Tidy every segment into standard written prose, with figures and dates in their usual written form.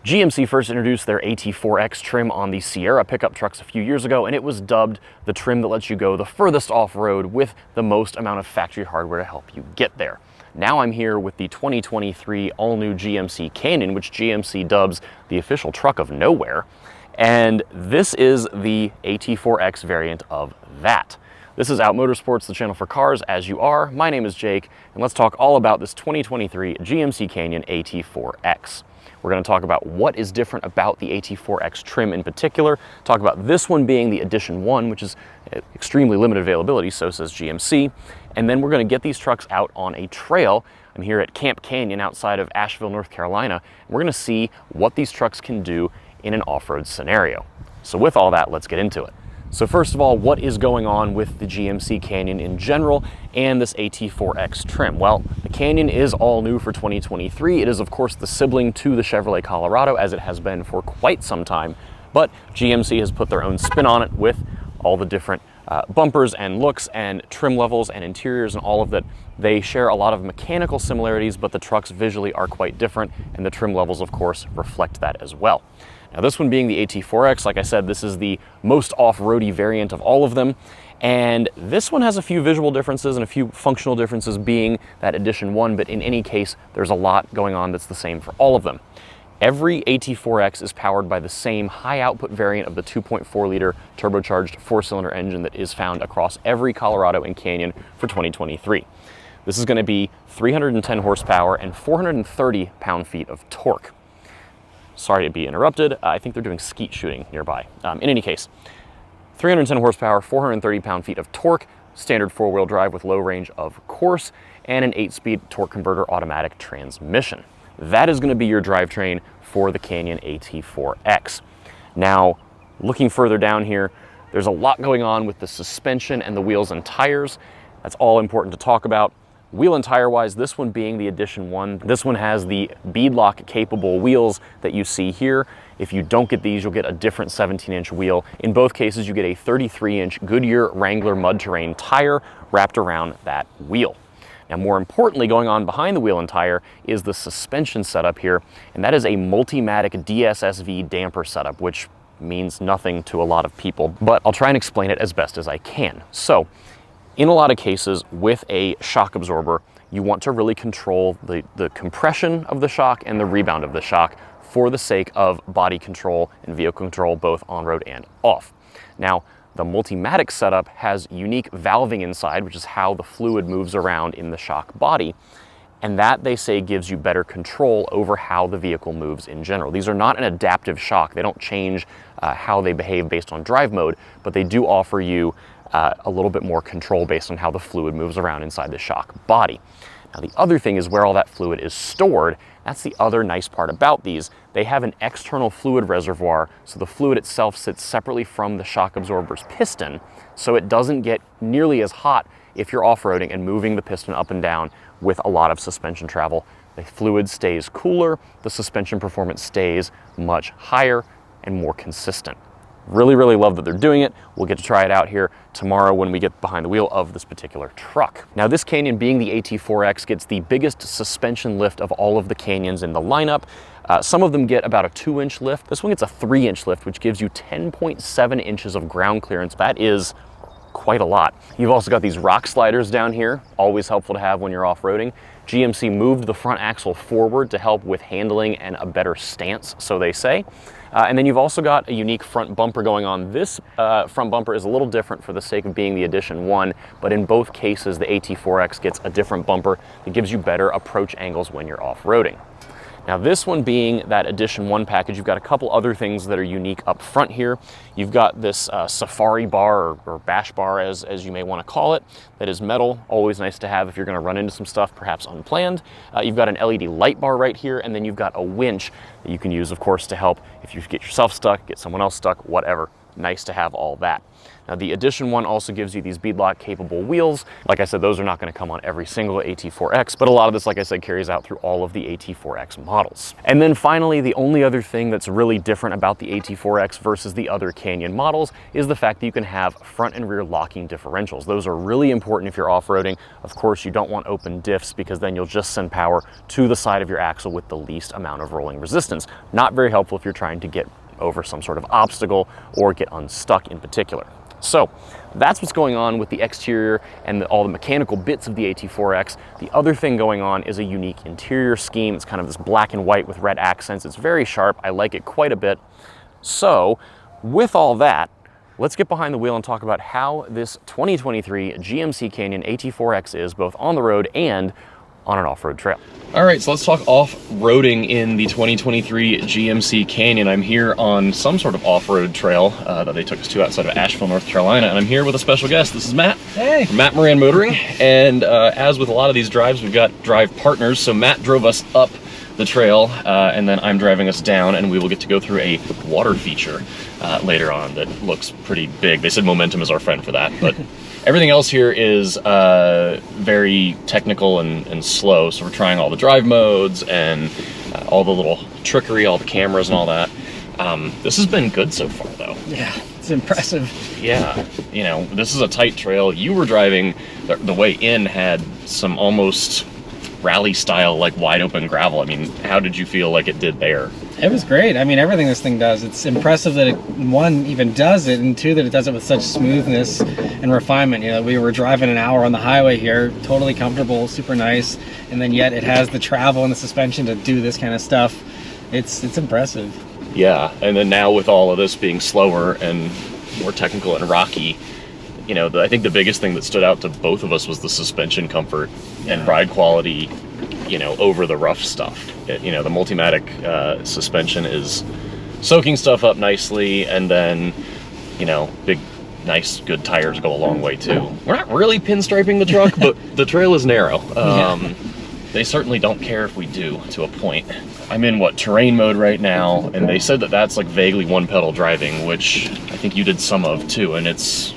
GMC first introduced their AT4X trim on the Sierra pickup trucks a few years ago, and it was dubbed the trim that lets you go the furthest off-road with the most amount of factory hardware to help you get there. Now I'm here with the 2023 all-new GMC Canyon, which GMC dubs the official truck of nowhere, and this is the AT4X variant of that. This is Out Motorsports, the channel for cars as you are. My name is Jake, and let's talk all about this 2023 GMC Canyon AT4X. We're going to talk about what is different about the AT4X trim in particular, talk about this one being the Edition 1, which is extremely limited availability, so says GMC, and then we're going to get these trucks out on a trail. I'm here at Camp Canyon outside of Asheville, North Carolina, and we're going to see what these trucks can do in an off-road scenario. So with all that, let's get into it. So first of all, what is going on with the GMC Canyon in general and this AT4X trim? Well, the Canyon is all new for 2023. It is of course the sibling to the Chevrolet Colorado, as it has been for quite some time, but GMC has put their own spin on it with all the different bumpers and looks and trim levels and interiors and all of that. They share a lot of mechanical similarities, but the trucks visually are quite different, and the trim levels of course reflect that as well. Now this one being the AT4X, like I said, this is the most off-roady variant of all of them. And this one has a few visual differences and a few functional differences being that Edition 1, but in any case, there's a lot going on that's the same for all of them. Every AT4X is powered by the same high output variant of the 2.4 liter turbocharged 4-cylinder engine that is found across every Colorado and Canyon for 2023. This is going to be 310 horsepower and 430 pound-feet of torque. Sorry to be interrupted. I think they're doing skeet shooting nearby. In any case, 310 horsepower, 430 pound-feet of torque, standard four-wheel drive with low range of course, and an 8-speed torque converter automatic transmission. That is going to be your drivetrain for the Canyon AT4X. Now, looking further down here, there's a lot going on with the suspension and the wheels and tires. That's all important to talk about. Wheel and tire wise, this one being the Edition 1, this one has the beadlock capable wheels that you see here. If you don't get these, you'll get a different 17-inch wheel. In both cases, you get a 33-inch Goodyear Wrangler mud terrain tire wrapped around that wheel. Now, more importantly, going on behind the wheel and tire is the suspension setup here, and that is a Multimatic DSSV damper setup, which means nothing to a lot of people, but I'll try and explain it as best as I can. So, in a lot of cases, with a shock absorber, you want to really control the compression of the shock and the rebound of the shock for the sake of body control and vehicle control, both on-road and off. Now, the Multimatic setup has unique valving inside, which is how the fluid moves around in the shock body, and that, they say, gives you better control over how the vehicle moves in general. These are not an adaptive shock. They don't change how they behave based on drive mode, but they do offer you a little bit more control based on how the fluid moves around inside the shock body. Now, the other thing is where all that fluid is stored. That's the other nice part about these. They have an external fluid reservoir, so the fluid itself sits separately from the shock absorber's piston, so it doesn't get nearly as hot if you're off-roading and moving the piston up and down with a lot of suspension travel. The fluid stays cooler, the suspension performance stays much higher and more consistent. Really, really love that they're doing it. We'll get to try it out here tomorrow when we get behind the wheel of this particular truck. Now, this Canyon, being the AT4X, gets the biggest suspension lift of all of the Canyons in the lineup. Some of them get about a 2-inch lift. This one gets a 3-inch lift, which gives you 10.7 inches of ground clearance. That is quite a lot. You've also got these rock sliders down here, always helpful to have when you're off-roading. GMC moved the front axle forward to help with handling and a better stance, so they say. And then you've also got a unique front bumper going on. This front bumper is a little different for the sake of being the Edition 1, but in both cases, the AT4X gets a different bumper that gives you better approach angles when you're off-roading. Now, this one being that Edition 1 package, you've got a couple other things that are unique up front here. You've got this safari bar or bash bar, as you may want to call it, that is metal. Always nice to have if you're going to run into some stuff, perhaps unplanned. You've got an LED light bar right here, and then you've got a winch that you can use, of course, to help if you get yourself stuck, get someone else stuck, whatever. nice to have all that. Now the Edition 1 also gives you these beadlock capable wheels. Like I said, those are not going to come on every single AT4X, but a lot of this, like I said, carries out through all of the AT4X models. And then finally, the only other thing that's really different about the AT4X versus the other Canyon models is the fact that you can have front and rear locking differentials. Those are really important if you're off-roading. Of course, you don't want open diffs because then you'll just send power to the side of your axle with the least amount of rolling resistance. Not very helpful if you're trying to get over some sort of obstacle or get unstuck in particular. So that's what's going on with the exterior and all the mechanical bits of the AT4X. The other thing going on is a unique interior scheme. It's kind of this black and white with red accents. It's very sharp. I like it quite a bit. So with all that, let's get behind the wheel and talk about how this 2023 GMC Canyon AT4X is both on the road and on an off-road trail. All right, so let's talk off-roading in the 2023 GMC Canyon. I'm here on some sort of off-road trail that they took us to outside of Asheville, North Carolina, and I'm here with a special guest. This is Matt. Hey. From Matt Maran Motoring, and as with a lot of these drives, we've got drive partners. So Matt drove us up the trail, and then I'm driving us down, and we will get to go through a water feature later on that looks pretty big. They said momentum is our friend for that, but everything else here is very technical and slow, so we're trying all the drive modes and all the little trickery, all the cameras and all that. This has been good so far, though. Yeah, it's impressive. Yeah, you know, this is a tight trail. You were driving, the way in had some almost rally-style, like, wide-open gravel. I mean, how did you feel like it did there? It was great. I mean, everything this thing does. It's impressive that it, one, even does it, and two, that it does it with such smoothness and refinement. You know, we were driving an hour on the highway here, totally comfortable, super nice, and then yet it has the travel and the suspension to do this kind of stuff. It's impressive. Yeah, and then now with all of this being slower and more technical and rocky, you know, I think the biggest thing that stood out to both of us was the suspension comfort and ride quality, you know, over the rough stuff. You know, the Multimatic suspension is soaking stuff up nicely, and then, you know, big, nice, good tires go a long way too. We're not really pinstriping the truck, but the trail is narrow. They certainly don't care if we do, to a point. I'm in, terrain mode right now, and they said that that's like vaguely one pedal driving, which I think you did some of too, and it's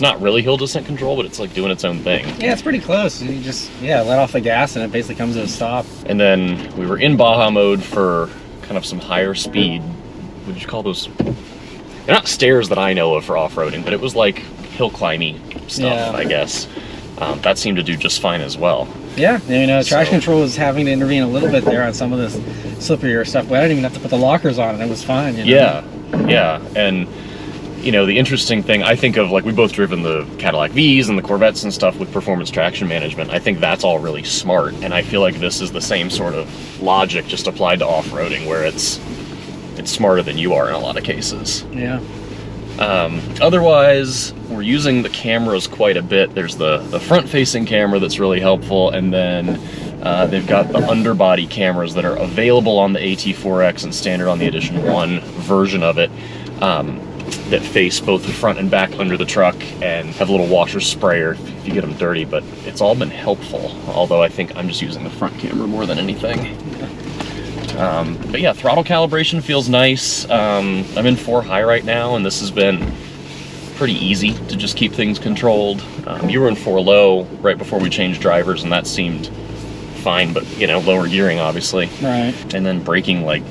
not really hill descent control, but it's like doing its own thing. Yeah, it's pretty close. You just, let off the gas and it basically comes to a stop. And then we were in Baja mode for kind of some higher speed. What would you call those? They're not stairs that I know of for off-roading, but it was like hill climby stuff, I guess. That seemed to do just fine as well. Yeah, you know, traction control was having to intervene a little bit there on some of this slipperier stuff, but I didn't even have to put the lockers on, and it was fine. You know? Yeah, and you know, the interesting thing, I think of, like, we've both driven the Cadillac V's and the Corvettes and stuff with performance traction management. I think that's all really smart, and I feel like this is the same sort of logic just applied to off-roading, where it's smarter than you are in a lot of cases. Yeah. Otherwise, we're using the cameras quite a bit. There's the front-facing camera that's really helpful, and then they've got the underbody cameras that are available on the AT4X and standard on the Edition 1 version of it. That face both the front and back under the truck and have a little washer sprayer if you get them dirty, but it's all been helpful, although I think I'm just using the front camera more than anything. But yeah, throttle calibration feels nice. I'm in 4 high right now, and this has been pretty easy to just keep things controlled. You were in 4 low right before we changed drivers, and that seemed fine, but you know, lower gearing obviously. Right. And then braking, like,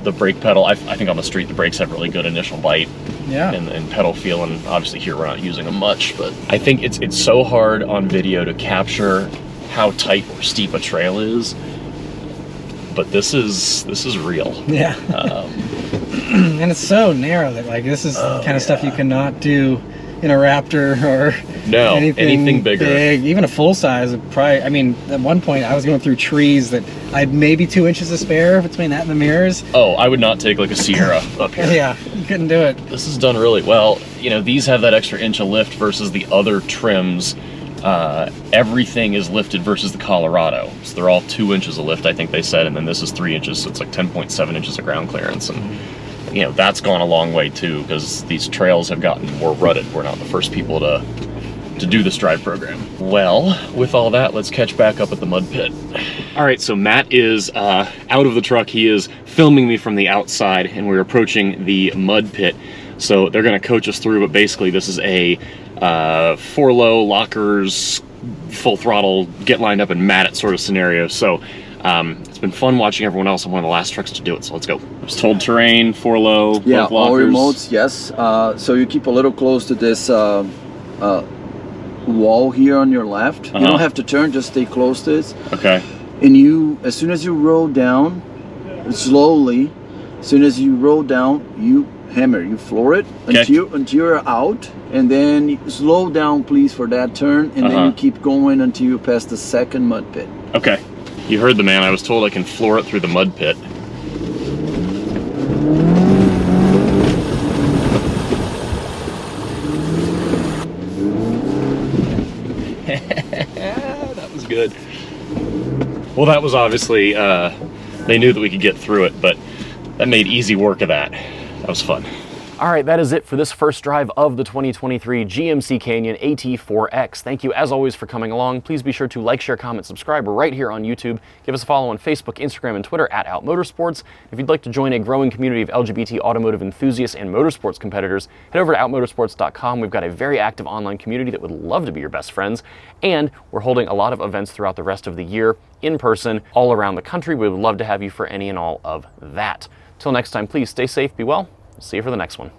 the brake pedal, I think on the street the brakes have really good initial bite and pedal feel, and obviously here we're not using them much, but I think it's so hard on video to capture how tight or steep a trail is, but this is real. Yeah. And it's so narrow that, like, this is the kind of stuff you cannot do in a Raptor or anything bigger. Even a full size would probably, I mean, at one point I was going through trees that I had maybe 2 inches to spare between that and the mirrors. Oh, I would not take like a Sierra up here. Yeah, you couldn't do it. This is done really well. You know, these have that extra inch of lift versus the other trims. Everything is lifted versus the Colorado. So they're all 2 inches of lift, I think they said, and then this is 3 inches, so it's like 10.7 inches of ground clearance. And you know, that's gone a long way too, because these trails have gotten more rutted. We're not the first people to do this drive program. Well, with all that, let's catch back up at the mud pit. All right, so Matt is out of the truck. He is filming me from the outside, and we're approaching the mud pit. So they're going to coach us through, but basically this is a 4-low lockers, full throttle, get lined up and mat it sort of scenario. So it's been fun watching everyone else on one of the last trucks to do it, so let's go. I was told terrain, 4-low, yeah, both lockers. all remotes, yes. So you keep a little close to this wall here on your left. You don't have to turn, just stay close to it. Okay. And you, as soon as you roll down, slowly, as soon as you roll down, you hammer, you floor it until you're out, and then you slow down please for that turn, and then you keep going until you pass the second mud pit. Okay. You heard the man. I was told I can floor it through the mud pit. That was good. Well, that was obviously, they knew that we could get through it, but that made easy work of that. That was fun. All right, that is it for this first drive of the 2023 GMC Canyon AT4X. Thank you, as always, for coming along. Please be sure to like, share, comment, subscribe right here on YouTube. Give us a follow on Facebook, Instagram, and Twitter at Out Motorsports. If you'd like to join a growing community of LGBT automotive enthusiasts and motorsports competitors, head over to outmotorsports.com. We've got a very active online community that would love to be your best friends, and we're holding a lot of events throughout the rest of the year in person all around the country. We would love to have you for any and all of that. Till next time, please stay safe, be well. See you for the next one.